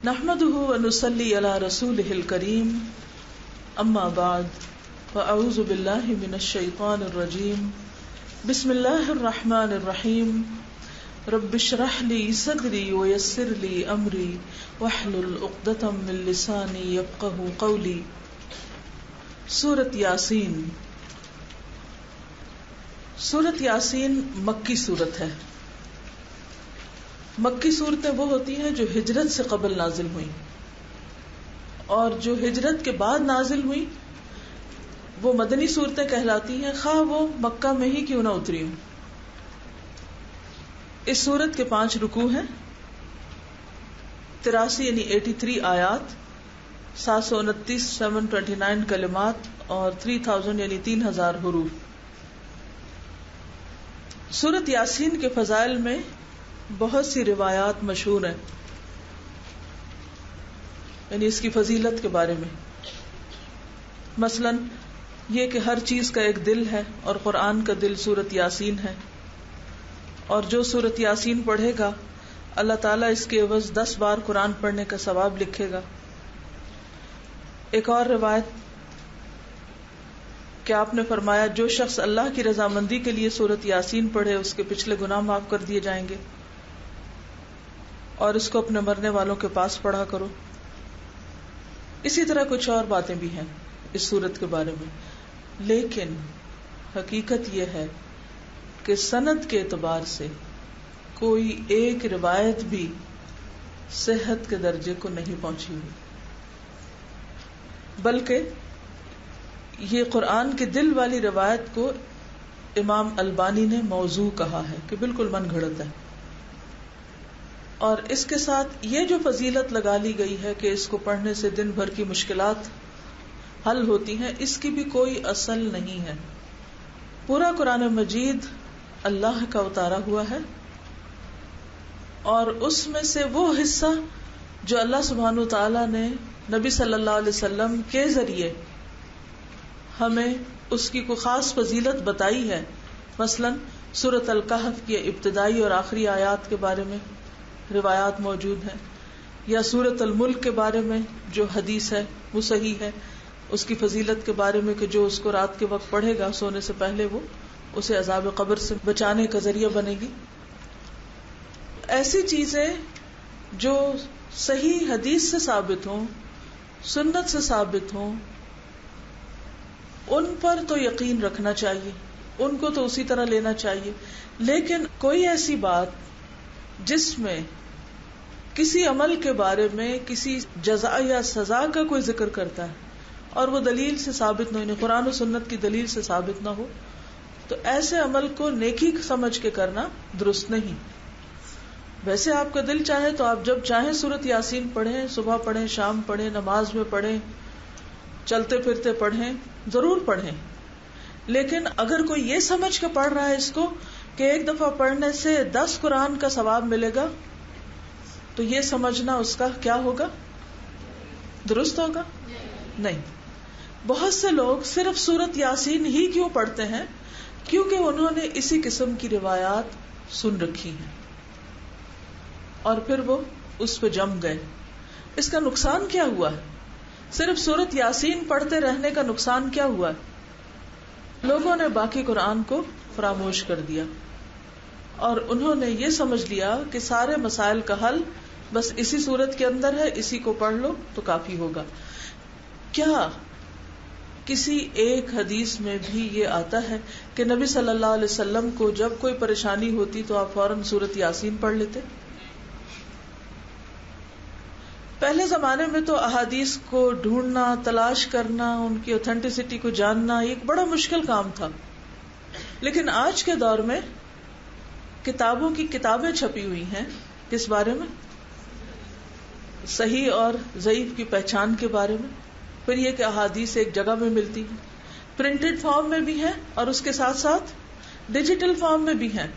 نحمده ونصلي على رسوله الكريم اما بعد فاعوذ بالله من الشيطان الرجيم بسم الله الرحمن الرحيم رب اشرح لي صدري ويسر لي امري واحلل عقدة من لساني يفقهوا قولي. سورۃ یاسین. سورۃ یاسین مکی سورت ہے. مکی صورتیں وہ ہوتی ہیں جو ہجرت سے قبل نازل ہوئیں، اور جو ہجرت کے بعد نازل ہوئیں وہ مدنی صورتیں کہلاتی ہیں، خواہ وہ مکہ میں ہی کیوں نہ اتری ہوں. اس صورت کے 5 رکوع ہیں، 83 یعنی 83 آیات، 729 729 کلمات اور 3000 یعنی 3000 حروف. سورۃ یاسین کے فضائل میں بہت سی روایات مشہور ہیں، یعنی اس کی فضیلت کے بارے میں. مثلا یہ کہ ہر چیز کا ایک دل ہے اور قرآن کا دل سورۃ یاسین ہے، اور جو سورۃ یاسین پڑھے گا اللہ تعالیٰ اس کے عوض 10 بار قرآن پڑھنے کا ثواب لکھے گا. ایک اور روایت کہ آپ نے فرمایا جو شخص اللہ کی رضامندی کے لیے سورۃ یاسین پڑھے اس کے پچھلے گناہ معاف کر دیے جائیں گے، اور اس کو اپنے مرنے والوں کے پاس پڑھا کرو. اسی طرح کچھ اور باتیں بھی ہیں اس سورت کے بارے میں، لیکن حقیقت یہ ہے کہ سند کے اعتبار سے کوئی ایک روایت بھی صحت کے درجے کو نہیں پہنچی ہوئی، بلکہ یہ قرآن کے دل والی روایت کو امام البانی نے موضوع کہا ہے کہ بالکل من گھڑت ہے. اور اس کے ساتھ یہ جو فضیلت لگا لی گئی ہے کہ اس کو پڑھنے سے دن بھر کی مشکلات حل ہوتی ہیں، اس کی بھی کوئی اصل نہیں ہے. پورا قرآن مجید اللہ کا اتارا ہوا ہے، اور اس میں سے وہ حصہ جو اللہ سبحانہ وتعالی نے نبی صلی اللہ علیہ وسلم کے ذریعے ہمیں اس کی کوئی خاص فضیلت بتائی ہے. مثلا سورۃ الکہف کی ابتدائی اور آخری آیات کے بارے میں روایات موجود ہیں، یا سورۃ الملک کے بارے میں جو حدیث ہے وہ صحیح ہے، اس کی فضیلت کے بارے میں کہ جو اس کو رات کے وقت پڑھے گا سونے سے پہلے وہ اسے عذاب قبر سے بچانے کا ذریعہ بنے گی. ایسی چیزیں جو صحیح حدیث سے ثابت ہوں، سنت سے ثابت ہوں، ان پر تو یقین رکھنا چاہیے، ان کو تو اسی طرح لینا چاہیے. لیکن کوئی ایسی بات جس میں کسی عمل کے بارے میں کسی جزا یا سزا کا کوئی ذکر کرتا ہے اور وہ دلیل سے ثابت نہ ہو، یعنی قرآن و سنت کی دلیل سے ثابت نہ ہو، تو ایسے عمل کو نیکی سمجھ کے کرنا درست نہیں. ویسے آپ کا دل چاہے تو آپ جب چاہیں سورۃ یاسین پڑھیں، صبح پڑھیں، شام پڑھیں، نماز میں پڑھیں، چلتے پھرتے پڑھیں، ضرور پڑھیں. لیکن اگر کوئی یہ سمجھ کے پڑھ رہا ہے اس کو کہ ایک دفعہ پڑھنے سے 10 قرآن کا ثواب ملے گا، تو یہ سمجھنا اس کا کیا ہوگا؟ درست ہوگا؟ نہیں. بہت سے لوگ صرف سورۃ یاسین ہی کیوں پڑھتے ہیں؟ کیونکہ انہوں نے اسی قسم کی روایات سن رکھی ہیں اور پھر وہ اس پہ جم گئے. اس کا نقصان کیا ہوا ہے؟ صرف سورۃ یاسین پڑھتے رہنے کا نقصان کیا ہوا ہے؟ لوگوں نے باقی قرآن کو فراموش کر دیا، اور انہوں نے یہ سمجھ لیا کہ سارے مسائل کا حل بس اسی صورت کے اندر ہے، اسی کو پڑھ لو تو کافی ہوگا. کیا کسی ایک حدیث میں بھی یہ آتا ہے کہ نبی صلی اللہ علیہ وسلم کو جب کوئی پریشانی ہوتی تو آپ فوراً سورۃ یاسین پڑھ لیتے؟ پہلے زمانے میں تو احادیث کو ڈھونڈنا، تلاش کرنا، ان کی اوتھینٹسٹی کو جاننا ایک بڑا مشکل کام تھا. لیکن آج کے دور میں کتابوں کی کتابیں چھپی ہوئی ہیں کس بارے میں؟ صحیح اور ضعیف کی پہچان کے بارے میں. پھر یہ کہ احادیث ایک جگہ میں ملتی ہیں، پرنٹڈ فارم میں بھی ہیں اور اس کے ساتھ ساتھ ڈیجیٹل فارم میں بھی ہیں.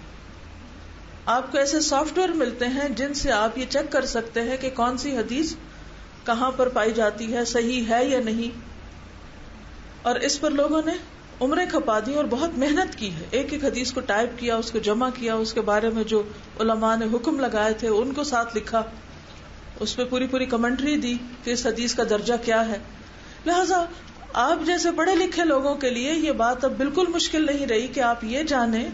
آپ کو ایسے سافٹ ویئر ملتے ہیں جن سے آپ یہ چیک کر سکتے ہیں کہ کون سی حدیث کہاں پر پائی جاتی ہے، صحیح ہے یا نہیں. اور اس پر لوگوں نے عمریں کھپا دی اور بہت محنت کی ہے. ایک ایک حدیث کو ٹائپ کیا، اس کو جمع کیا، اس کے بارے میں جو علماء نے حکم لگائے تھے ان کو ساتھ لکھا، اس پہ پوری پوری کمنٹری دی کہ اس حدیث کا درجہ کیا ہے. لہذا آپ جیسے پڑھے لکھے لوگوں کے لیے یہ بات اب بالکل مشکل نہیں رہی کہ آپ یہ جانیں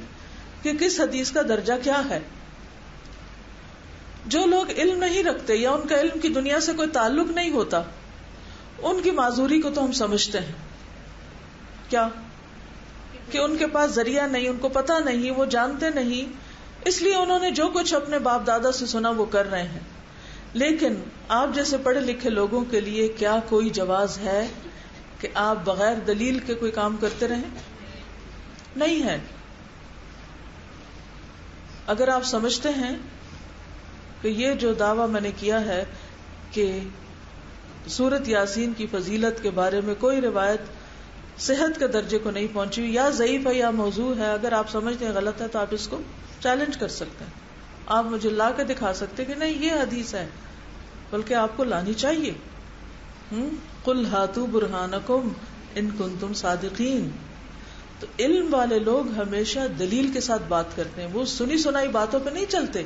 کہ کس حدیث کا درجہ کیا ہے. جو لوگ علم نہیں رکھتے یا ان کا علم کی دنیا سے کوئی تعلق نہیں ہوتا، ان کی معذوری کو تو ہم سمجھتے ہیں. کیا کہ ان کے پاس ذریعہ نہیں، ان کو پتہ نہیں، وہ جانتے نہیں، اس لیے انہوں نے جو کچھ اپنے باپ دادا سے سنا وہ کر رہے ہیں. لیکن آپ جیسے پڑھے لکھے لوگوں کے لیے کیا کوئی جواز ہے کہ آپ بغیر دلیل کے کوئی کام کرتے رہیں؟ نہیں ہے. اگر آپ سمجھتے ہیں کہ یہ جو دعویٰ میں نے کیا ہے کہ سورۃ یاسین کی فضیلت کے بارے میں کوئی روایت صحت کے درجے کو نہیں پہنچی یا ضعیف ہے یا موضوع ہے، اگر آپ سمجھتے ہیں غلط ہے تو آپ اس کو چیلنج کر سکتے ہیں. آپ مجھے لا کے دکھا سکتے کہ نہیں یہ حدیث ہے، بلکہ آپ کو لانی چاہیے. قل ہاتوا برہانکم ان کنتم صادقین. تو علم والے لوگ ہمیشہ دلیل کے ساتھ بات کرتے ہیں، وہ سنی سنائی باتوں پہ نہیں چلتے.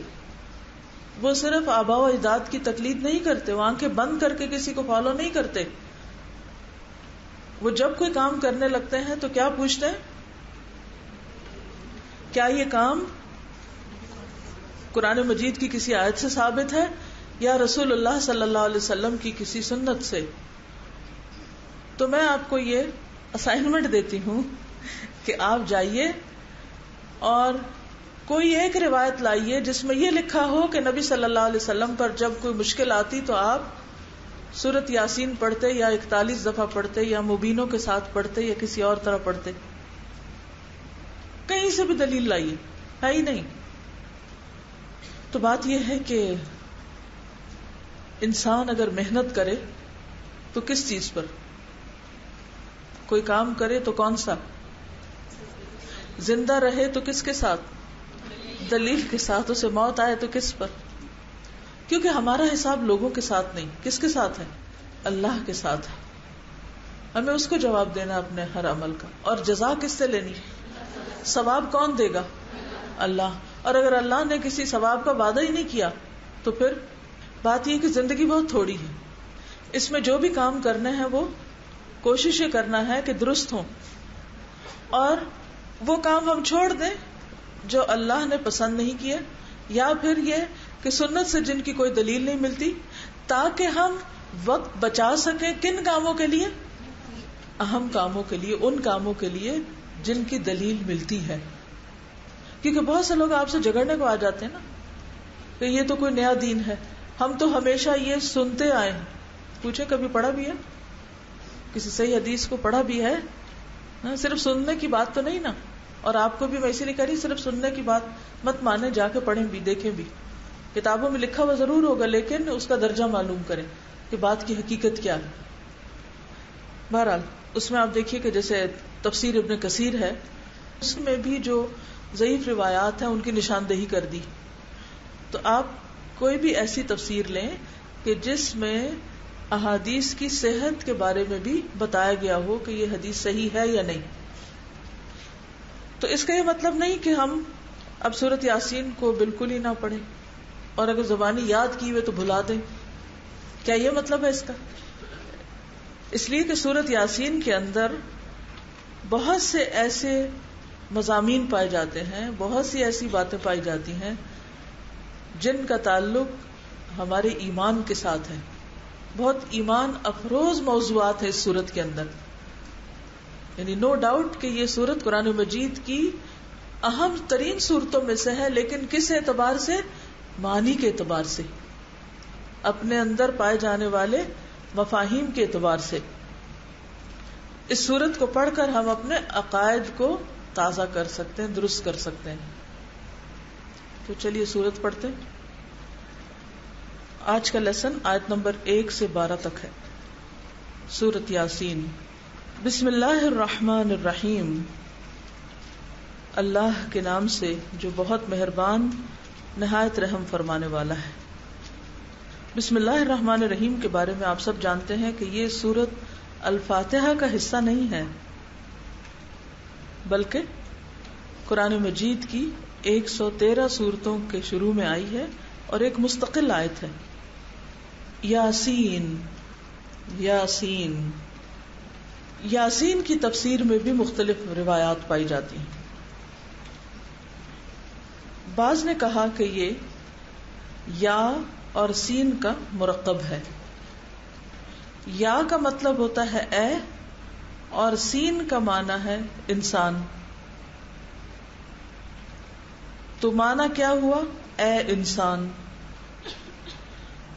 وہ صرف آباء و اجداد کی تقلید نہیں کرتے، وہ آنکھیں بند کر کے کسی کو فالو نہیں کرتے. وہ جب کوئی کام کرنے لگتے ہیں تو کیا پوچھتے ہیں؟ کیا یہ کام قرآن مجید کی کسی آیت سے ثابت ہے یا رسول اللہ صلی اللہ علیہ وسلم کی کسی سنت سے؟ تو میں آپ کو یہ اسائنمنٹ دیتی ہوں کہ آپ جائیے اور کوئی ایک روایت لائیے جس میں یہ لکھا ہو کہ نبی صلی اللہ علیہ وسلم پر جب کوئی مشکل آتی تو آپ سورۃ یاسین پڑھتے یا 41 دفعہ پڑھتے یا مبینوں کے ساتھ پڑھتے یا کسی اور طرح پڑھتے. کہیں سے بھی دلیل لائیے، ہے ہی نہیں. تو بات یہ ہے کہ انسان اگر محنت کرے تو کس چیز پر؟ کوئی کام کرے تو کون سا؟ زندہ رہے تو کس کے ساتھ؟ دلیل کے ساتھ. اسے موت آئے تو کس پر؟ کیونکہ ہمارا حساب لوگوں کے ساتھ نہیں، کس کے ساتھ ہے؟ اللہ کے ساتھ ہے. ہمیں اس کو جواب دینا اپنے ہر عمل کا. اور جزا کس سے لینی؟ ثواب کون دے گا؟ اللہ. اور اگر اللہ نے کسی ثواب کا وعدہ ہی نہیں کیا تو پھر بات یہ کہ زندگی بہت تھوڑی ہے. اس میں جو بھی کام کرنے ہیں وہ کوشش یہ کرنا ہے کہ درست ہوں، اور وہ کام ہم چھوڑ دیں جو اللہ نے پسند نہیں کیے، یا پھر یہ کہ سنت سے جن کی کوئی دلیل نہیں ملتی، تاکہ ہم وقت بچا سکیں. کن کاموں کے لیے؟ اہم کاموں کے لیے، ان کاموں کے لیے جن کی دلیل ملتی ہے. کیونکہ بہت سے لوگ آپ سے جھگڑنے کو آ جاتے ہیں نا کہ یہ تو کوئی نیا دین ہے، ہم تو ہمیشہ یہ سنتے آئے ہیں. پوچھے کبھی پڑھا بھی ہے؟ کسی صحیح حدیث کو پڑھا بھی ہے؟ صرف سننے کی بات تو نہیں نا. اور آپ کو بھی میں اسی لیے کہہ رہی، صرف سننے کی بات مت مانے، جا کے پڑھیں بھی، دیکھیں بھی. کتابوں میں لکھا ہوا ضرور ہوگا لیکن اس کا درجہ معلوم کریں کہ بات کی حقیقت کیا ہے. بہرحال اس میں آپ دیکھیے کہ جیسے تفسیر ابن کثیر ہے، اس میں بھی جو ضعیف روایات ہیں ان کی نشاندہی کر دی. تو آپ کوئی بھی ایسی تفسیر لیں کہ جس میں احادیث کی صحت کے بارے میں بھی بتایا گیا ہو کہ یہ حدیث صحیح ہے یا نہیں. تو اس کا یہ مطلب نہیں کہ ہم اب سورۃ یاسین کو بالکل ہی نہ پڑھیں اور اگر زبانی یاد کی ہوئے تو بھلا دیں. کیا یہ مطلب ہے اس کا؟ اس لیے کہ سورۃ یاسین کے اندر بہت سے ایسے مضامین پائے جاتے ہیں، بہت سی ایسی باتیں پائی جاتی ہیں جن کا تعلق ہمارے ایمان کے ساتھ ہے. بہت ایمان افروز موضوعات ہیں اس سورت کے اندر. یعنی نو ڈاؤٹ کہ یہ سورت قرآن مجید کی اہم ترین سورتوں میں سے ہے، لیکن کس اعتبار سے؟ معنی کے اعتبار سے، اپنے اندر پائے جانے والے مفاہیم کے اعتبار سے. اس سورت کو پڑھ کر ہم اپنے عقائد کو تازہ کر سکتے ہیں، درست کر سکتے ہیں. تو چلیے سورت پڑھتے ہیں. آج کا لیسن آیت نمبر 1 سے 12 تک ہے. سورت یاسین. بسم اللہ الرحمن الرحیم. اللہ کے نام سے جو بہت مہربان نہایت رحم فرمانے والا ہے. بسم اللہ الرحمن الرحیم کے بارے میں آپ سب جانتے ہیں کہ یہ سورت الفاتحہ کا حصہ نہیں ہے، بلکہ قرآن مجید کی 113 سورتوں کے شروع میں آئی ہے اور ایک مستقل آیت ہے. یاسین، یاسین، یاسین کی تفسیر میں بھی مختلف روایات پائی جاتی ہیں. بعض نے کہا کہ یہ یا اور سین کا مرکب ہے. یا کا مطلب ہوتا ہے اے، اور سین کا معنی ہے انسان. تو معنی کیا ہوا؟ اے انسان.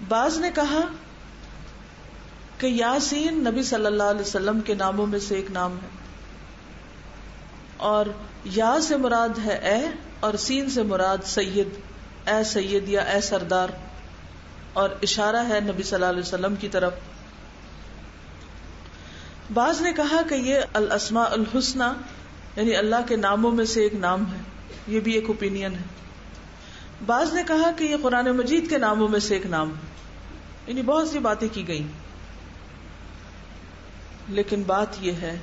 بعض نے کہا کہ یاسین نبی صلی اللہ علیہ وسلم کے ناموں میں سے ایک نام ہے، اور یا سے مراد ہے اے، اور سین سے مراد سید، اے سید یا اے سردار، اور اشارہ ہے نبی صلی اللہ علیہ وسلم کی طرف. بعض نے کہا کہ یہ الاسماء الحسنی یعنی اللہ کے ناموں میں سے ایک نام ہے، یہ بھی ایک اوپینین ہے. بعض نے کہا کہ یہ قرآن مجید کے ناموں میں سے ایک نام ہے. یعنی بہت سی باتیں کی گئی، لیکن بات یہ ہے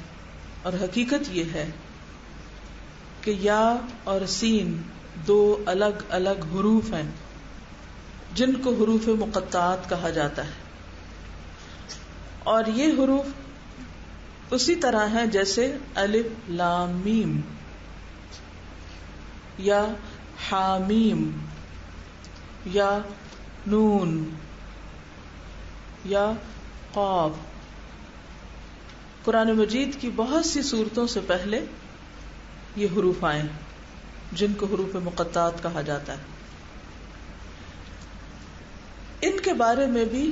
اور حقیقت یہ ہے کہ یا اور سین دو الگ الگ حروف ہیں جن کو حروف مقطعات کہا جاتا ہے. اور یہ حروف اسی طرح ہیں جیسے الف لام میم یا حامیم یا نون یا قاف. قرآن مجید کی بہت سی سورتوں سے پہلے یہ حروف آئے جن کو حروف مقطعات کہا جاتا ہے. ان کے بارے میں بھی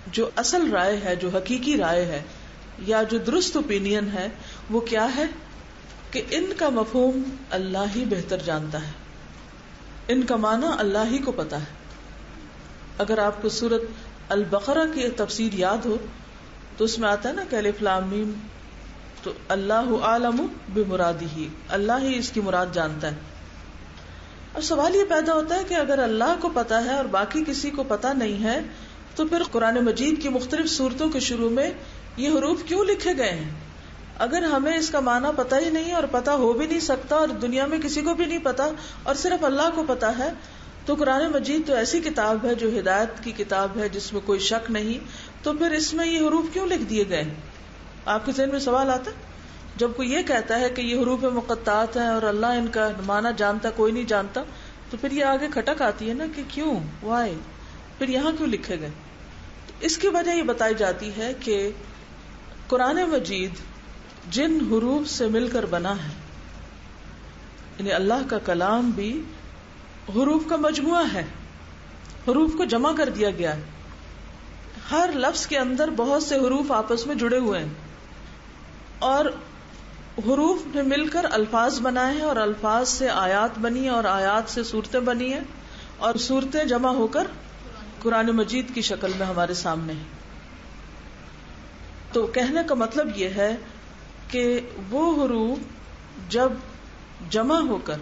جو اصل رائے ہے، جو حقیقی رائے ہے یا جو درست اوپینین ہے، وہ کیا ہے کہ ان کا مفہوم اللہ ہی بہتر جانتا ہے، ان کا معنی اللہ ہی کو پتا ہے. اگر آپ کو سورۃ البقرہ کی تفسیر یاد ہو تو اس میں آتا ہے نا کہ الف لام میم، تو اللہ عالم بمرادہ، اللہ ہی اس کی مراد جانتا ہے. اب سوال یہ پیدا ہوتا ہے کہ اگر اللہ کو پتا ہے اور باقی کسی کو پتا نہیں ہے تو پھر قرآن مجید کی مختلف سورتوں کے شروع میں یہ حروف کیوں لکھے گئے ہیں؟ اگر ہمیں اس کا معنی پتا ہی نہیں اور پتا ہو بھی نہیں سکتا اور دنیا میں کسی کو بھی نہیں پتا اور صرف اللہ کو پتا ہے، تو قرآن مجید تو ایسی کتاب ہے جو ہدایت کی کتاب ہے جس میں کوئی شک نہیں، تو پھر اس میں یہ حروف کیوں لکھ دیے گئے؟ آپ کے ذہن میں سوال آتا ہے جب کوئی یہ کہتا ہے کہ یہ حروف مقطعات ہیں اور اللہ ان کا معنی جانتا، کوئی نہیں جانتا، تو پھر یہ آگے کھٹک آتی ہے نا کہ کیوں، وائی، پھر یہاں کیوں لکھے گئے؟ اس کی وجہ یہ بتائی جاتی ہے کہ قرآن مجید جن حروف سے مل کر بنا ہے، یعنی اللہ کا کلام بھی حروف کا مجموعہ ہے، حروف کو جمع کر دیا گیا ہے. ہر لفظ کے اندر بہت سے حروف آپس میں جڑے ہوئے ہیں، اور حروف نے مل کر الفاظ بنائے ہیں، اور الفاظ سے آیات بنی ہیں، اور آیات سے صورتیں بنی ہیں، اور صورتیں جمع ہو کر قرآن مجید کی شکل میں ہمارے سامنے ہیں. تو کہنے کا مطلب یہ ہے کہ وہ حروف جب جمع ہو کر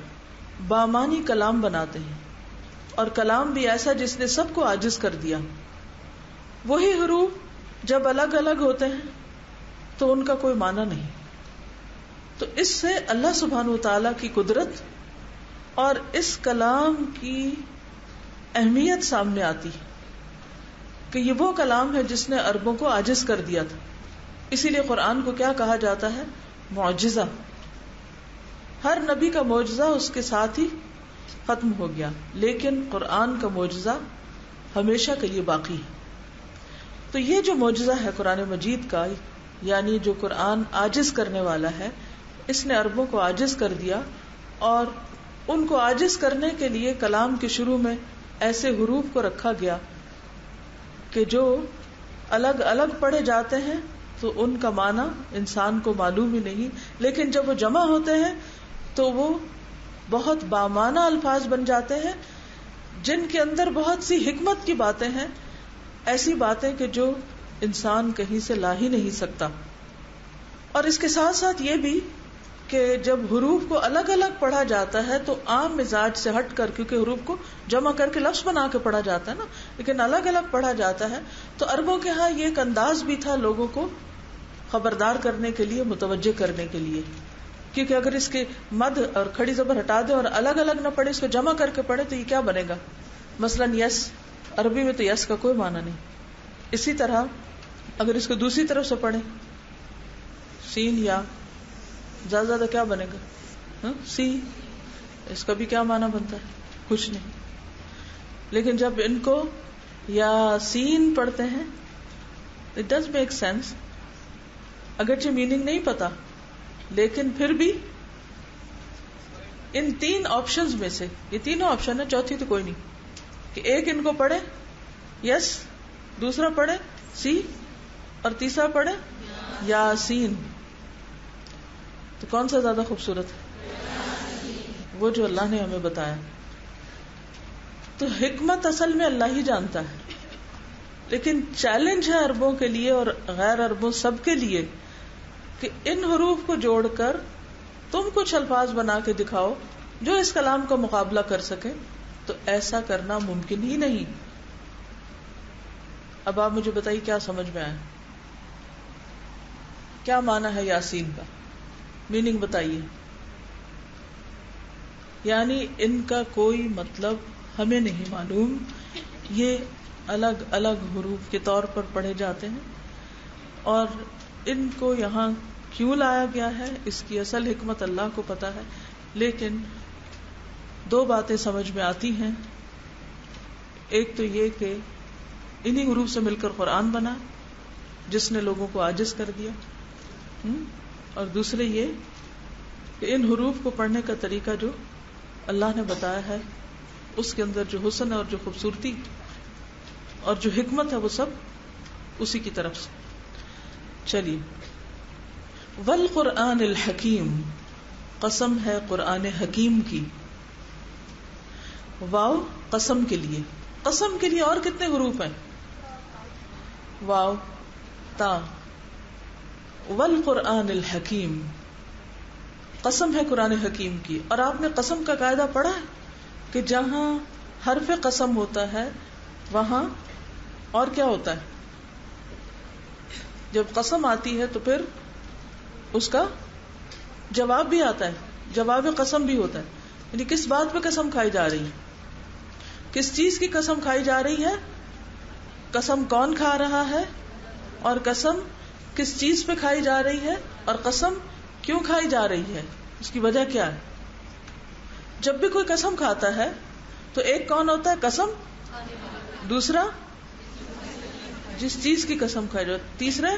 بامانی کلام بناتے ہیں، اور کلام بھی ایسا جس نے سب کو عاجز کر دیا، وہی حروف جب الگ الگ ہوتے ہیں تو ان کا کوئی معنی نہیں. تو اس سے اللہ سبحانہ وتعالی کی قدرت اور اس کلام کی اہمیت سامنے آتی ہے کہ یہ وہ کلام ہے جس نے عربوں کو عاجز کر دیا تھا. اسی لیے قرآن کو کیا کہا جاتا ہے؟ معجزہ. ہر نبی کا معجزہ اس کے ساتھ ہی ختم ہو گیا، لیکن قرآن کا معجزہ ہمیشہ کے لیے باقی ہے. تو یہ جو معجزہ ہے قرآن مجید کا، یعنی جو قرآن عاجز کرنے والا ہے، اس نے عربوں کو عاجز کر دیا، اور ان کو عاجز کرنے کے لیے کلام کے شروع میں ایسے حروف کو رکھا گیا کہ جو الگ الگ پڑھے جاتے ہیں تو ان کا معنی انسان کو معلوم ہی نہیں، لیکن جب وہ جمع ہوتے ہیں تو وہ بہت بامعنی الفاظ بن جاتے ہیں جن کے اندر بہت سی حکمت کی باتیں ہیں، ایسی باتیں کہ جو انسان کہیں سے لا ہی نہیں سکتا. اور اس کے ساتھ ساتھ یہ بھی کہ جب حروف کو الگ الگ پڑھا جاتا ہے تو عام مزاج سے ہٹ کر، کیونکہ حروف کو جمع کر کے لفظ بنا کے پڑھا جاتا ہے نا، لیکن الگ الگ پڑھا جاتا ہے، تو عربوں کے ہاں یہ ایک انداز بھی تھا لوگوں کو خبردار کرنے کے لیے، متوجہ کرنے کے لیے، کیونکہ اگر اس کے مد اور کھڑی زبر ہٹا دے اور الگ الگ نہ پڑھے، اس کو جمع کر کے پڑھے تو یہ کیا بنے گا؟ مثلاً یس عربی میں تو یس کا کوئی معنی نہیں. اسی طرح اگر اس کو دوسری طرف سے پڑھیں سین یا زیادہ کیا بنے گا سی, اس کا بھی کیا معنی بنتا ہے؟ کچھ نہیں. لیکن جب ان کو یا سین پڑھتے ہیں اٹ ڈز میک سینس, اگرچہ میننگ نہیں پتا لیکن پھر بھی ان تین آپشنز میں سے, یہ تینوں آپشن ہے, چوتھی تو کوئی نہیں, کہ ایک ان کو پڑھے یس, دوسرا پڑھے سی, اور تیسرا پڑھے یاسین. تو کون سا زیادہ خوبصورت ہے؟ وہ جو اللہ نے ہمیں بتایا. تو حکمت اصل میں اللہ ہی جانتا ہے, لیکن چیلنج ہے عربوں کے لیے اور غیر عربوں سب کے لیے کہ ان حروف کو جوڑ کر تم کچھ الفاظ بنا کے دکھاؤ جو اس کلام کا مقابلہ کر سکے. تو ایسا کرنا ممکن ہی نہیں. اب آپ مجھے بتائیے کیا سمجھ میں آیا, کیا معنی ہے یاسین کا, میننگ بتائیے. یعنی ان کا کوئی مطلب ہمیں نہیں معلوم, یہ الگ الگ حروف کے طور پر پڑھے جاتے ہیں, اور ان کو یہاں کیوں لایا گیا ہے اس کی اصل حکمت اللہ کو پتا ہے. لیکن دو باتیں سمجھ میں آتی ہیں. ایک تو یہ کہ انہی حروف سے مل کر قرآن بنا جس نے لوگوں کو عاجز کر دیا, اور دوسرے یہ کہ ان حروف کو پڑھنے کا طریقہ جو اللہ نے بتایا ہے اس کے اندر جو حسن ہے اور جو خوبصورتی اور جو حکمت ہے وہ سب اسی کی طرف سے. چلیے, والقرآن الحکیم, قسم ہے قرآن حکیم کی. واو قسم کے لیے, قسم کے لیے اور کتنے حروف ہیں؟ واو تا. والقرآن الحکیم, قسم ہے قرآن حکیم کی. اور آپ نے قسم کا قاعدہ پڑھا ہے کہ جہاں حرف قسم ہوتا ہے وہاں اور کیا ہوتا ہے؟ جب قسم آتی ہے تو پھر اس کا جواب بھی آتا ہے, جواب قسم بھی ہوتا ہے. یعنی کس بات پہ قسم کھائی جا رہی ہے, کس چیز کی قسم کھائی جا رہی ہے, قسم کون کھا رہا ہے, اور قسم کس چیز پہ کھائی جا رہی ہے, اور قسم کیوں کھائی جا رہی ہے, اس کی وجہ کیا ہے. جب بھی کوئی قسم کھاتا ہے تو ایک کون ہوتا ہے قسم, دوسرا جس چیز کی قسم کھائی جائے, تیسرے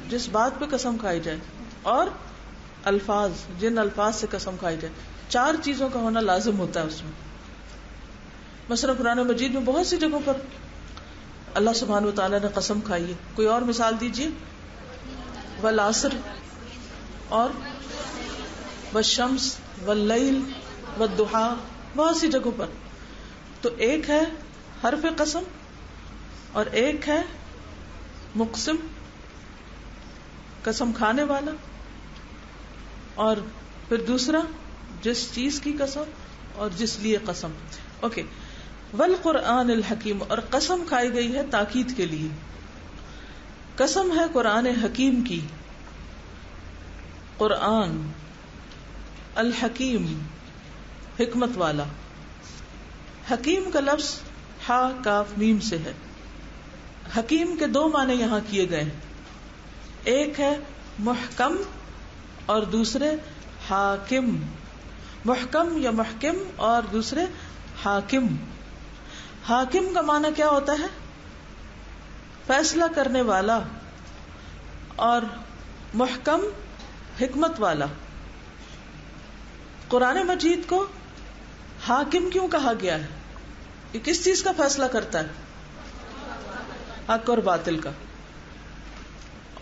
جس بات پہ قسم کھائی جائے, اور الفاظ جن الفاظ سے قسم کھائی جائے. چار چیزوں کا ہونا لازم ہوتا ہے اس میں. مثلا قرآن مجید میں بہت سی جگہوں پر اللہ سبحانہ وتعالیٰ نے قسم کھائی ہے. کوئی اور مثال دیجیے. والعصر, اور والشمس واللیل والضحیٰ, بہت سی جگہوں پر. تو ایک ہے حرف قسم اور ایک ہے مقسم, قسم کھانے والا, اور پھر دوسرا جس چیز کی قسم اور جس لیے قسم. اوکے. والقرآن الحکیم, اور قسم کھائی گئی ہے تاکید کے لیے. قسم ہے قرآن حکیم کی. قرآن الحکیم, حکمت والا. حکیم کا لفظ ہا کاف میم سے ہے. حکیم کے دو معنی یہاں کیے گئے ہیں. ایک ہے محکم اور دوسرے حاکم. محکم یا محکم اور دوسرے حاکم. حاکم کا معنی کیا ہوتا ہے؟ فیصلہ کرنے والا, اور محکم حکمت والا. قرآن مجید کو حاکم کیوں کہا گیا ہے؟ یہ کس چیز کا فیصلہ کرتا ہے؟ حق اور باطل کا.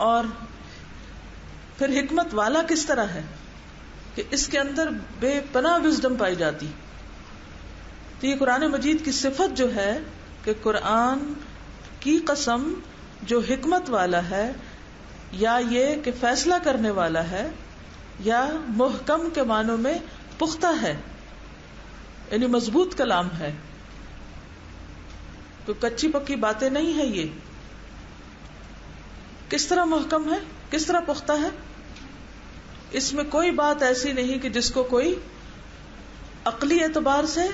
اور پھر حکمت والا کس طرح ہے کہ اس کے اندر بے پناہ وزڈم پائی جاتی. تو یہ قرآن مجید کی صفت جو ہے کہ قرآن کی قسم جو حکمت والا ہے, یا یہ کہ فیصلہ کرنے والا ہے, یا محکم کے معنوں میں پختہ ہے, یعنی مضبوط کلام ہے, تو کچی پکی باتیں نہیں ہے. یہ کس طرح محکم ہے, کس طرح پختہ ہے؟ اس میں کوئی بات ایسی نہیں کہ جس کو کوئی عقلی اعتبار سے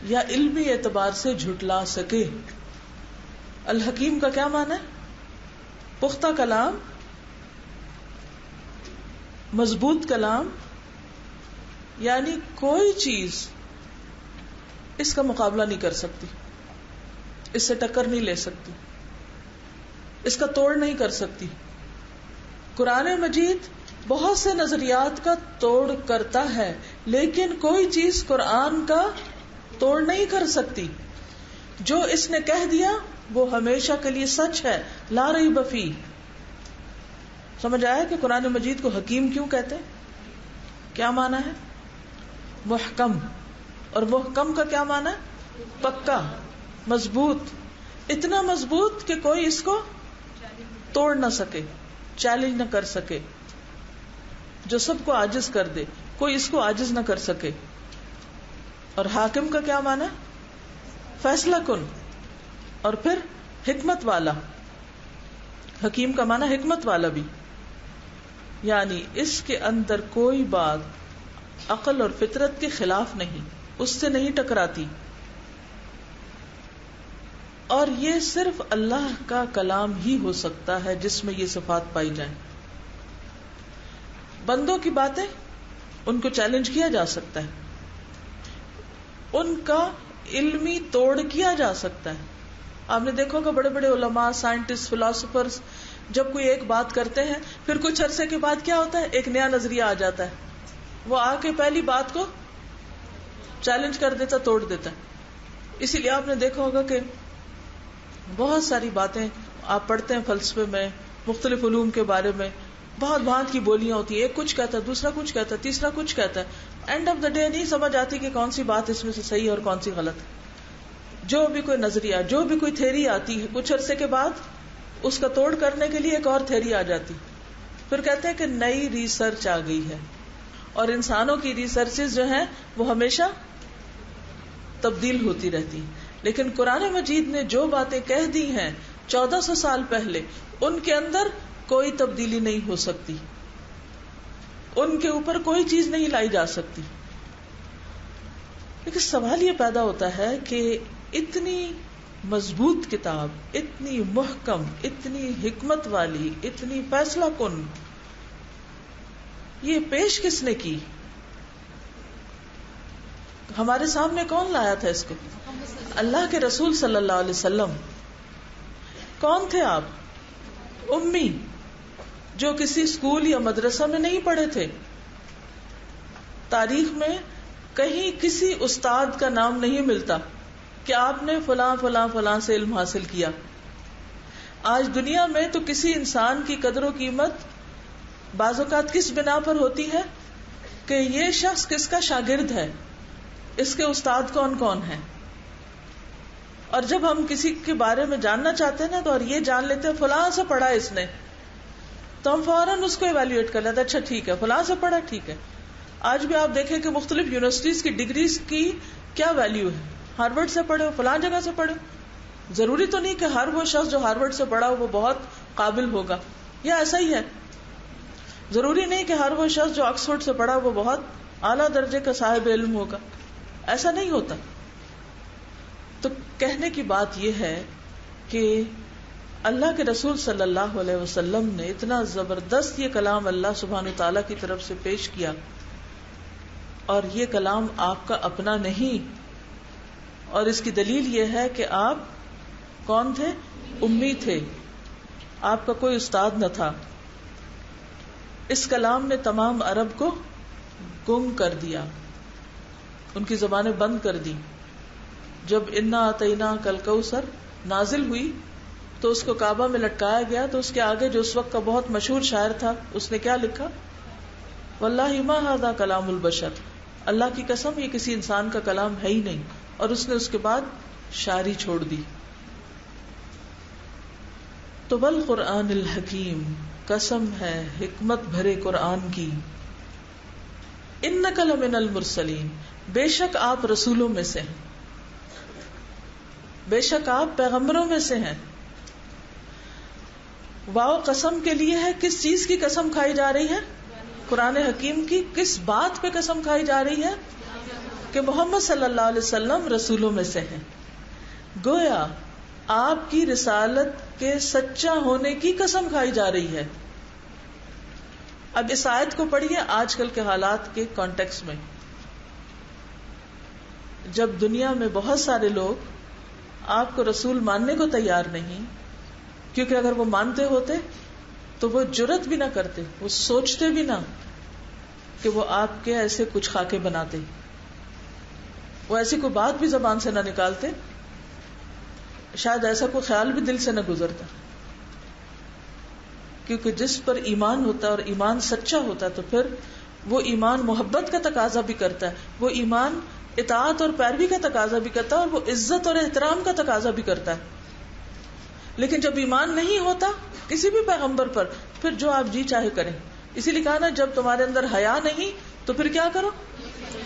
یا علمی اعتبار سے جھٹلا سکے. الحکیم کا کیا معنی ہے؟ پختہ کلام، مضبوط کلام، یعنی کوئی چیز اس کا مقابلہ نہیں کر سکتی، اس سے ٹکر نہیں لے سکتی، اس کا توڑ نہیں کر سکتی. قرآن مجید بہت سے نظریات کا توڑ کرتا ہے، لیکن کوئی چیز قرآن کا توڑ نہیں کر سکتی. جو اس نے کہہ دیا وہ ہمیشہ کے لیے سچ ہے، لا ریب فیہ. سمجھ آیا کہ قرآن مجید کو حکیم کیوں کہتے ہیں؟ کیا معنی ہے؟ محکم. اور محکم کا کیا معنی ہے؟ پکا، مضبوط. اتنا مضبوط کہ کوئی اس کو توڑ نہ سکے، چیلنج نہ کر سکے، جو سب کو عاجز کر دے، کوئی اس کو عاجز نہ کر سکے. اور حاکم کا کیا معنی ہے؟ فیصلہ کن. اور پھر حکمت والا. حکیم کا معنی حکمت والا بھی، یعنی اس کے اندر کوئی بات عقل اور فطرت کے خلاف نہیں، اس سے نہیں ٹکراتی. اور یہ صرف اللہ کا کلام ہی ہو سکتا ہے جس میں یہ صفات پائی جائیں. بندوں کی باتیں ان کو چیلنج کیا جا سکتا ہے، ان کا علمی توڑ کیا جا سکتا ہے. آپ نے دیکھا کہ بڑے بڑے علماء، سائنٹسٹ، فلاسفرز جب کوئی ایک بات کرتے ہیں، پھر کچھ عرصے کے بعد کیا ہوتا ہے؟ ایک نیا نظریہ آ جاتا ہے، وہ آ کے پہلی بات کو چیلنج کر دیتا، توڑ دیتا ہے. اسی لیے آپ نے دیکھا ہوگا کہ بہت ساری باتیں آپ پڑھتے ہیں فلسفے میں، مختلف علوم کے بارے میں، بہت بہت کی بولیاں ہوتی ہیں. ایک کچھ کہتا ہے، دوسرا کچھ کہتا ہے، تیسرا کچھ کہتا ہے. اینڈ آف دا ڈے نہیں سمجھ آتی کہ کون سی بات اس میں سے صحیح اور کون سی غلط ہے. جو بھی کوئی نظریہ، جو بھی کوئی تھیری آتی ہے، کچھ عرصے کے بعد اس کا توڑ کرنے کے لیے ایک اور تھیری آ جاتی، پھر کہتے ہیں کہ نئی ریسرچ آ گئی ہے. اور انسانوں کی ریسرچز جو ہیں وہ ہمیشہ تبدیل ہوتی رہتی. لیکن قرآن مجید نے جو باتیں کہہ دی ہیں 1400 سال پہلے، ان کے اندر کوئی تبدیلی نہیں ہو سکتی، ان کے اوپر کوئی چیز نہیں لائی جا سکتی. لیکن سوال یہ پیدا ہوتا ہے کہ اتنی مضبوط کتاب، اتنی محکم، اتنی حکمت والی، اتنی فیصلہ کن، یہ پیش کس نے کی؟ ہمارے سامنے کون لایا تھا اس کو؟ اللہ کے رسول صلی اللہ علیہ وسلم. کون تھے آپ؟ امی، جو کسی اسکول یا مدرسہ میں نہیں پڑھے تھے. تاریخ میں کہیں کسی استاد کا نام نہیں ملتا کہ آپ نے فلاں فلاں فلاں سے علم حاصل کیا. آج دنیا میں تو کسی انسان کی قدر و قیمت بعض اوقات کس بنا پر ہوتی ہے کہ یہ شخص کس کا شاگرد ہے، اس کے استاد کون کون ہیں. اور جب ہم کسی کے بارے میں جاننا چاہتے ہیں نا تو اور یہ جان لیتے ہیں فلاں سے پڑھا اس نے، تو ہم فوراً اس کو ایویلویٹ کر لیتے ہیں، اچھا ٹھیک ہے فلاں سے پڑھا، ٹھیک ہے. آج بھی آپ دیکھیں کہ مختلف یونیورسٹیز کی ڈگریز کی کیا ویلیو ہے. ہارورڈ سے پڑھے ہو، فلاں جگہ سے پڑھے. ضروری تو نہیں کہ ہر وہ شخص جو ہارورڈ سے پڑھا ہو وہ بہت قابل ہوگا، یا ایسا ہی ہے. ضروری نہیں کہ ہر وہ شخص جو آکسفورڈ سے پڑھا وہ بہت اعلیٰ درجے کا صاحب علم ہوگا، ایسا نہیں ہوتا. تو کہنے کی بات یہ ہے کہ اللہ کے رسول صلی اللہ علیہ وسلم نے اتنا زبردست یہ کلام اللہ سبحانہ تعالیٰ کی طرف سے پیش کیا، اور یہ کلام آپ کا اپنا نہیں. اور اس کی دلیل یہ ہے کہ آپ کون تھے؟ امی تھے، آپ کا کوئی استاد نہ تھا. اس کلام نے تمام عرب کو گم کر دیا، ان کی زبانیں بند کر دی. جب انا آتینا کل کوثر نازل ہوئی تو اس کو کعبہ میں لٹکایا گیا، تو اس کے آگے جو اس وقت کا بہت مشہور شاعر تھا اس نے کیا لکھا؟ واللہ ما ھذا کلام البشر، اللہ کی قسم یہ کسی انسان کا کلام ہے ہی نہیں. اور اس نے اس کے بعد شاعری چھوڑ دی. تو بل قرآن الحکیم، قسم ہے حکمت بھرے قرآن کی. انک لمن المرسلین، بے شک آپ رسولوں میں سے ہیں، بے شک آپ پیغمبروں میں سے ہیں. واو قسم کے لیے ہے. کس چیز کی قسم کھائی جا رہی ہے؟ قرآن حکیم کی. کس بات پہ قسم کھائی جا رہی ہے؟ کہ محمد صلی اللہ علیہ وسلم رسولوں میں سے ہیں. گویا آپ کی رسالت کے سچا ہونے کی قسم کھائی جا رہی ہے. اب اس آیت کو پڑھیے آج کل کے حالات کے کانٹیکس میں. جب دنیا میں بہت سارے لوگ آپ کو رسول ماننے کو تیار نہیں، کیونکہ اگر وہ مانتے ہوتے تو وہ جرت بھی نہ کرتے، وہ سوچتے بھی نہ کہ وہ آپ کے ایسے کچھ خاکے بناتے، وہ ایسی کوئی بات بھی زبان سے نہ نکالتے، شاید ایسا کوئی خیال بھی دل سے نہ گزرتا. کیونکہ جس پر ایمان ہوتا ہے اور ایمان سچا ہوتا ہے تو پھر وہ ایمان محبت کا تقاضا بھی کرتا ہے، وہ ایمان اطاعت اور پیروی کا تقاضا بھی کرتا ہے، اور وہ عزت اور احترام کا تقاضا بھی کرتا ہے. لیکن جب ایمان نہیں ہوتا کسی بھی پیغمبر پر، پھر جو آپ جی چاہے کریں. اسی لیے کہا نا جب تمہارے اندر حیا نہیں تو پھر کیا کرو،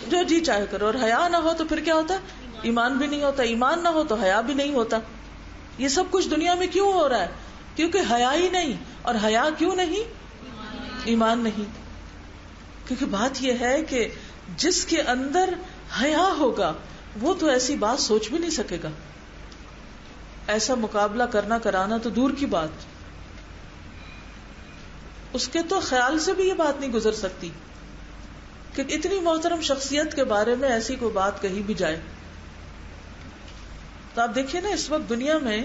جو جی چاہے کرو. اور حیا نہ ہو تو پھر کیا ہوتا ہے، ایمان بھی نہیں ہوتا. ایمان نہ ہو تو حیا بھی نہیں ہوتا. یہ سب کچھ دنیا میں کیوں ہو رہا ہے؟ کیونکہ حیا ہی نہیں. اور حیا کیوں نہیں؟ ایمان نہیں. کیونکہ بات یہ ہے کہ جس کے اندر حیا ہوگا وہ تو ایسی بات سوچ بھی نہیں سکے گا. ایسا مقابلہ کرنا کرانا تو دور کی بات، اس کے تو خیال سے بھی یہ بات نہیں گزر سکتی کہ اتنی محترم شخصیت کے بارے میں ایسی کوئی بات کہی بھی جائے. تو آپ دیکھیے نا اس وقت دنیا میں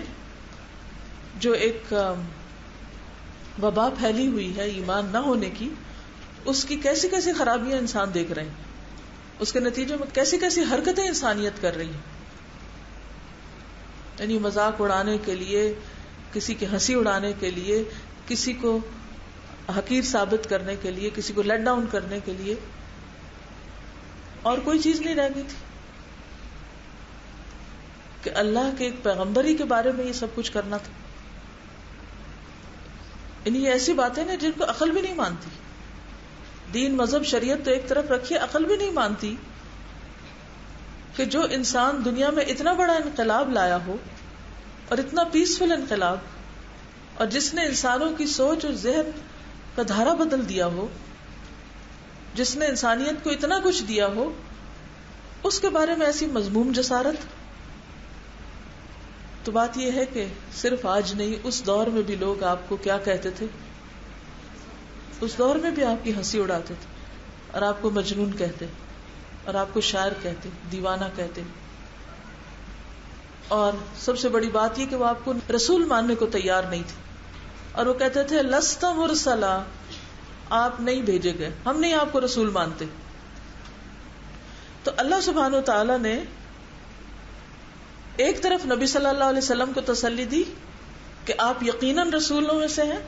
جو ایک وبا پھیلی ہوئی ہے ایمان نہ ہونے کی، اس کی کیسی کیسی خرابیاں انسان دیکھ رہے ہیں، اس کے نتیجے میں کیسی کیسی حرکتیں انسانیت کر رہی ہیں. یعنی مذاق اڑانے کے لیے، کسی کی ہنسی اڑانے کے لیے، کسی کو حقیر ثابت کرنے کے لیے، کسی کو لیٹ ڈاؤن کرنے کے لیے، اور کوئی چیز نہیں رہ گئی تھی کہ اللہ کے ایک پیغمبر ہی کے بارے میں یہ سب کچھ کرنا تھا. یعنی یہ ایسی باتیں نا جن کو عقل بھی نہیں مانتی. دین مذہب شریعت تو ایک طرف رکھیے، عقل بھی نہیں مانتی کہ جو انسان دنیا میں اتنا بڑا انقلاب لایا ہو، اور اتنا پیسفل انقلاب، اور جس نے انسانوں کی سوچ اور ذہن کا دھارا بدل دیا ہو، جس نے انسانیت کو اتنا کچھ دیا ہو، اس کے بارے میں ایسی مذموم جسارت. تو بات یہ ہے کہ صرف آج نہیں، اس دور میں بھی لوگ آپ کو کیا کہتے تھے؟ اس دور میں بھی آپ کی ہنسی اڑاتے تھے، اور آپ کو مجنون کہتے، اور آپ کو شاعر کہتے، دیوانہ کہتے. اور سب سے بڑی بات یہ کہ وہ آپ کو رسول ماننے کو تیار نہیں تھے، اور وہ کہتے تھے لست مرسلا، آپ نہیں بھیجے گئے، ہم نہیں آپ کو رسول مانتے. تو اللہ سبحانہ و تعالی نے ایک طرف نبی صلی اللہ علیہ وسلم کو تسلی دی کہ آپ یقیناً رسولوں میں سے ہیں،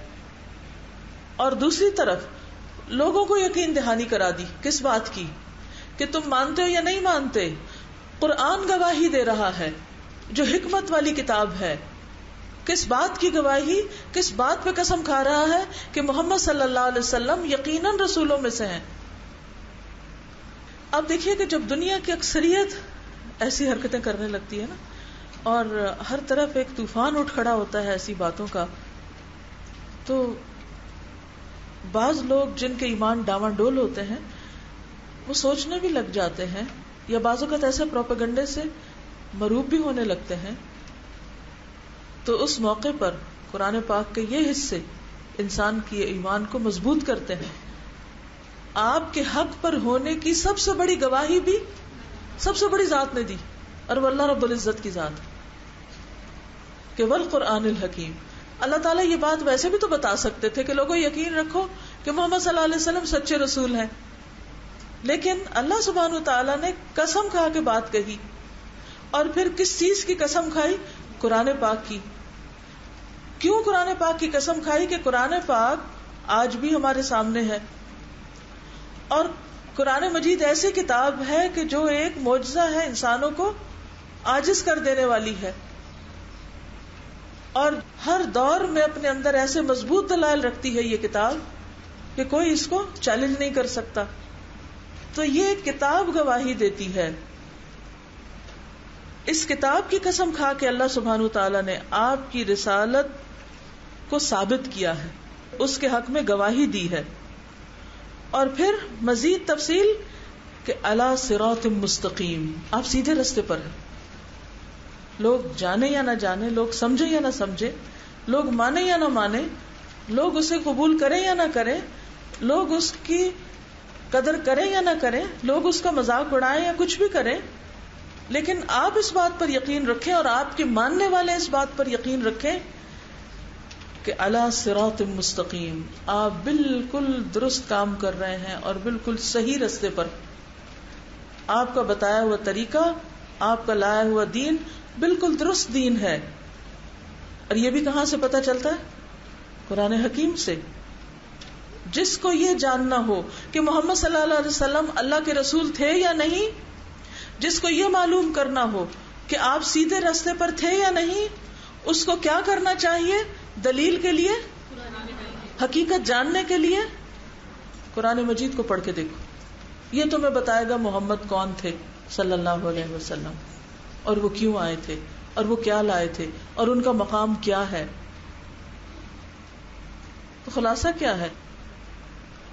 اور دوسری طرف لوگوں کو یقین دہانی کرا دی. کس بات کی؟ کہ تم مانتے ہو یا نہیں مانتے، قرآن گواہی دے رہا ہے جو حکمت والی کتاب ہے. کس بات کی گواہی؟ کس بات پہ قسم کھا رہا ہے؟ کہ محمد صلی اللہ علیہ وسلم یقیناً رسولوں میں سے ہیں. اب دیکھیے کہ جب دنیا کی اکثریت ایسی حرکتیں کرنے لگتی ہے نا، اور ہر طرف ایک طوفان اٹھ کھڑا ہوتا ہے ایسی باتوں کا، تو بعض لوگ جن کے ایمان ڈاواں ڈول ہوتے ہیں وہ سوچنے بھی لگ جاتے ہیں، یا بعض اوقات ایسے پروپیگنڈے سے مروب بھی ہونے لگتے ہیں. تو اس موقع پر قرآن پاک کے یہ حصے انسان کی ایمان کو مضبوط کرتے ہیں. آپ کے حق پر ہونے کی سب سے بڑی گواہی بھی سب سے بڑی ذات نے دی، اور وہ اللہ رب العزت کی ذات کہ والقرآن الحکیم. اللہ تعالیٰ یہ بات ویسے بھی تو بتا سکتے تھے کہ لوگوں یقین رکھو کہ محمد صلی اللہ علیہ وسلم سچے رسول ہیں، لیکن اللہ سبحانہ وتعالیٰ نے قسم کھا کے بات کہی. اور پھر کس چیز کی قسم کھائی؟ قرآن پاک کی. کیوں قرآن پاک کی قسم کھائی؟ کہ قرآن پاک آج بھی ہمارے سامنے ہے، اور قرآن مجید ایسی کتاب ہے کہ جو ایک معجزہ ہے، انسانوں کو عاجز کر دینے والی ہے، اور ہر دور میں اپنے اندر ایسے مضبوط دلائل رکھتی ہے یہ کتاب کہ کوئی اس کو چیلنج نہیں کر سکتا. تو یہ کتاب گواہی دیتی ہے. اس کتاب کی قسم کھا کے اللہ سبحانہ وتعالی نے آپ کی رسالت کو ثابت کیا ہے، اس کے حق میں گواہی دی ہے. اور پھر مزید تفصیل کہ علی صراط مستقیم، آپ سیدھے راستے پر ہیں. لوگ جانے یا نہ جانے، لوگ سمجھے یا نہ سمجھے، لوگ مانے یا نہ مانے، لوگ اسے قبول کریں یا نہ کریں، لوگ اس کی قدر کریں یا نہ کریں، لوگ اس کا مذاق اڑائیں یا کچھ بھی کریں، لیکن آپ اس بات پر یقین رکھیں اور آپ کے ماننے والے اس بات پر یقین رکھیں کہ علی صراط مستقیم، آپ بالکل درست کام کر رہے ہیں اور بالکل صحیح راستے پر. آپ کا بتایا ہوا طریقہ، آپ کا لایا ہوا دین بالکل درست دین ہے. اور یہ بھی کہاں سے پتہ چلتا ہے؟ قرآن حکیم سے. جس کو یہ جاننا ہو کہ محمد صلی اللہ علیہ وسلم اللہ کے رسول تھے یا نہیں، جس کو یہ معلوم کرنا ہو کہ آپ سیدھے راستے پر تھے یا نہیں، اس کو کیا کرنا چاہیے؟ دلیل کے لیے، حقیقت جاننے کے لیے قرآن مجید کو پڑھ کے دیکھو. یہ تمہیں بتائے گا محمد کون تھے صلی اللہ علیہ وسلم، اور وہ کیوں آئے تھے، اور وہ کیا لائے تھے، اور ان کا مقام کیا ہے. تو خلاصہ کیا ہے؟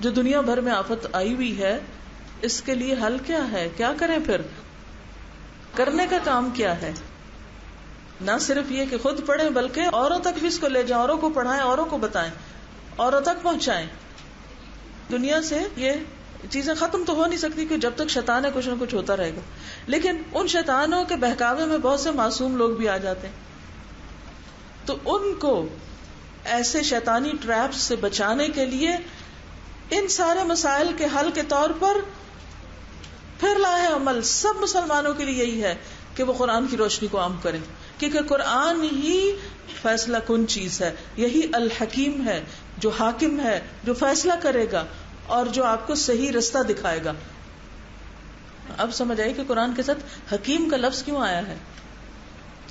جو دنیا بھر میں آفت آئی ہوئی ہے، اس کے لیے حل کیا ہے؟ کیا کریں پھر؟ کرنے کا کام کیا ہے؟ نہ صرف یہ کہ خود پڑھیں، بلکہ اوروں تک بھی اس کو لے جائیں، اوروں کو پڑھائیں، اوروں کو بتائیں، اوروں تک پہنچائیں. دنیا سے یہ چیزیں ختم تو ہو نہیں سکتی کہ جب تک شیطان ہے کچھ نہ کچھ ہوتا رہے گا، لیکن ان شیطانوں کے بہکاوے میں بہت سے معصوم لوگ بھی آ جاتے ہیں. تو ان کو ایسے شیطانی ٹریپس سے بچانے کے لیے ان سارے مسائل کے حل کے طور پر پھر لائے عمل سب مسلمانوں کے لیے یہی ہے کہ وہ قرآن کی روشنی کو عام کریں، کیونکہ قرآن ہی فیصلہ کن چیز ہے، یہی الحکیم ہے جو حاکم ہے، جو فیصلہ کرے گا اور جو آپ کو صحیح رستہ دکھائے گا. اب سمجھ آئی کہ قرآن کے ساتھ حکیم کا لفظ کیوں آیا ہے.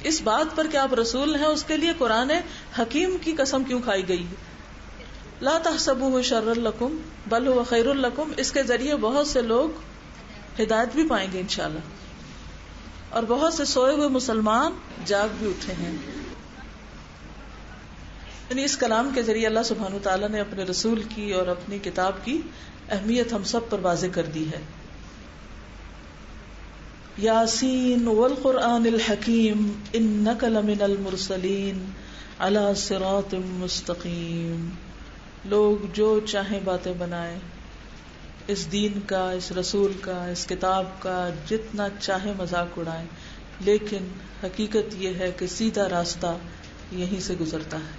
اس بات پر کہ آپ رسول ہیں، اس کے لیے قرآن حکیم کی قسم کیوں کھائی گئی ہے. لا تحسبوه شرا لکم بل هو خیر لکم، اس کے ذریعے بہت سے لوگ ہدایت بھی پائیں گے انشاءاللہ، اور بہت سے سوئے ہوئے مسلمان جاگ بھی اٹھے ہیں. یعنی اس کلام کے ذریعے اللہ سبحانہ تعالیٰ نے اپنے رسول کی اور اپنی کتاب کی اہمیت ہم سب پر واضح کر دی ہے. یاسین والقرآن الحکیم انک لمن المرسلین علی صراط مستقیم. لوگ جو چاہیں باتیں بنائیں، اس دین کا، اس رسول کا، اس کتاب کا جتنا چاہے مذاق اڑائیں، لیکن حقیقت یہ ہے کہ سیدھا راستہ یہیں سے گزرتا ہے.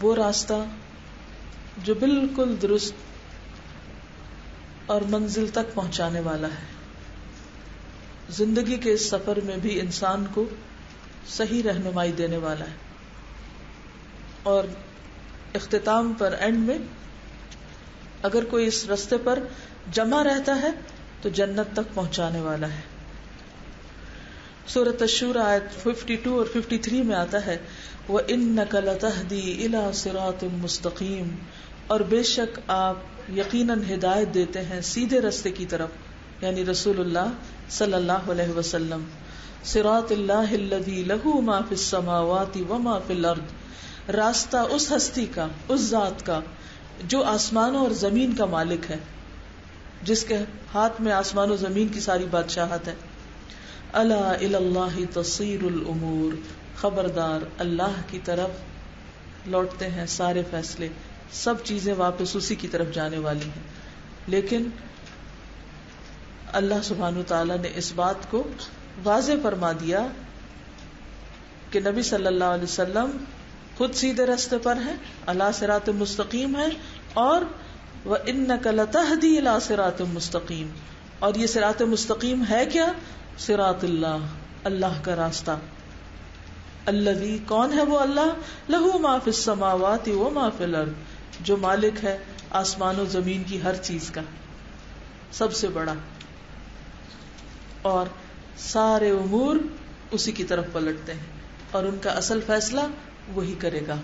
وہ راستہ جو بالکل درست اور منزل تک پہنچانے والا ہے. زندگی کے اس سفر میں بھی انسان کو صحیح رہنمائی دینے والا ہے، اور اختتام پر، اینڈ میں، اگر کوئی اس راستے پر جمع رہتا ہے تو جنت تک پہنچانے والا ہے. سورۃ الشورى آیت 52 اور 53 میں آتا ہے وَإِنَّكَ لَتَهْدِي إِلَى صِرَاطٍ مُسْتَقِيمٍ، اور بے شک آپ یقیناً ہدایت دیتے ہیں سیدھے راستے کی طرف، یعنی رسول اللہ صلی اللہ علیہ وسلم. صراط اللہ الذی لہ ما فی السماوات وما فی الارض، راستہ اس ہستی کا، اس ذات کا جو آسمانوں اور زمین کا مالک ہے، جس کے ہاتھ میں آسمان و زمین کی ساری بادشاہت ہے. الا الی اللہ تصیر الامور، خبردار اللہ کی طرف لوٹتے ہیں سارے فیصلے، سب چیزیں واپس اسی کی طرف جانے والی ہیں. لیکن اللہ سبحانہ تعالیٰ نے اس بات کو واضح فرما دیا کہ نبی صلی اللہ علیہ وسلم خود سیدھے راستے پر ہیں، علی صراط مستقیم ہے، اور وَإِنَّكَ لَتَهْدِي إِلَى صِرَاطٍ مُسْتَقِيمٍ، اور یہ صراط مستقیم ہے کیا؟ صراط اللہ، اللہ کا راستہ. الذی، کون ہے وہ اللہ؟ لہ ما فی السماوات وما فی الارض، جو مالک ہے آسمان و زمین کی ہر چیز کا، سب سے بڑا، اور سارے امور اسی کی طرف پلٹتے ہیں، اور ان کا اصل فیصلہ وہی کرے گا.